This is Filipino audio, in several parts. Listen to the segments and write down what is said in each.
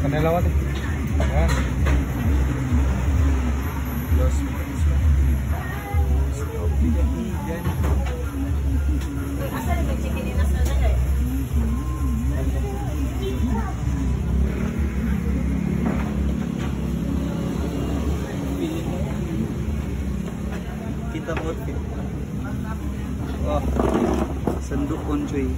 Kanila wate. Ayan. Los. Kita mo outfit. Oh, sandok conchoy.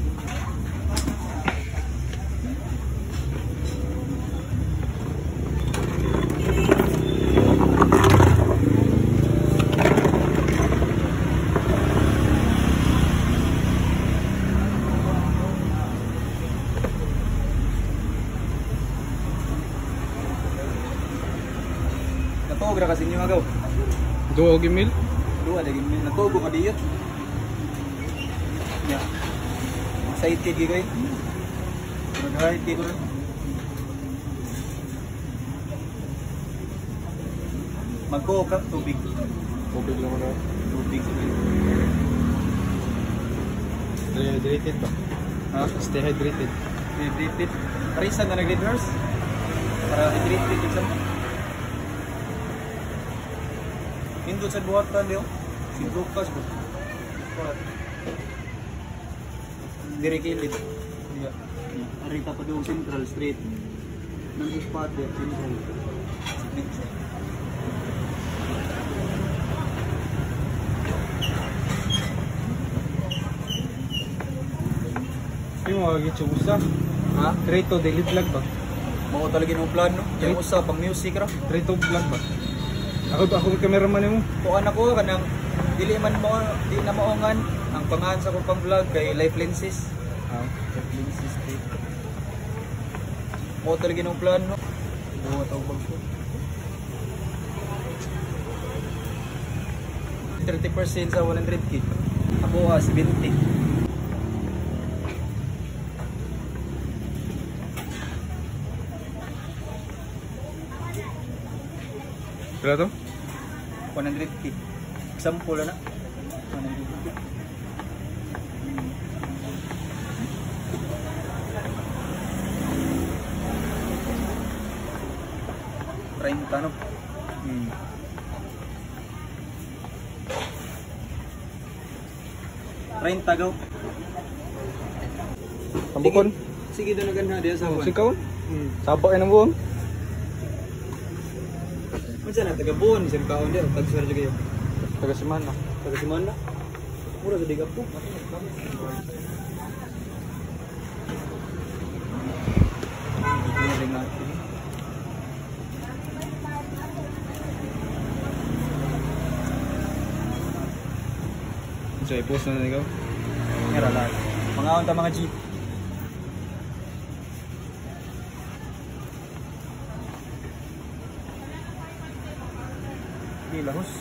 Natuog ra kasi inyo agaw. Duo gimil. Dua lagi may natuog ko diyo. Ya. Excited gyud ko. Nag-ride gyud ko. Magko ka tubig. Tubig lang na. Tubig. Stay hydrated ba? Ha? Stay hydrated. Hydrated. Parisa na nag-reverse. Para hydrated din sa mo. Indot sa buhatan diyo. Si Brukas ba? Dire kilid. Iya. Arita pa doon Central Street. Nang spot there, Central. Yung mga gitsubusa. Ha? Trito daily vlog ba? Mao talaga yung plano. Kaya usa pang music ra. Trito vlog ba? Ako cameraman mo. Kuan ako kanang dili man mo di na maongan ang pangalan sa kong pang vlog kay Life Lenses. Life Lenses. Mao talaga yung plano. Buhat ako bang ko. 30% sa 100k. Ako 70. Kaya to? 100k. Example na. 100k. No? 30 gaw. Tambukon? Sige doon na diya sa buwan. Sikaw? Sabak yan ang buwan? Masa na taga buwan, isang kaon diya, tag-swear juga yun. Taga Simana. Taga Simana? Mura sa digap po. So, i-post na ikaw? Ngara lang. Mga unta mga G. Hindi lahos.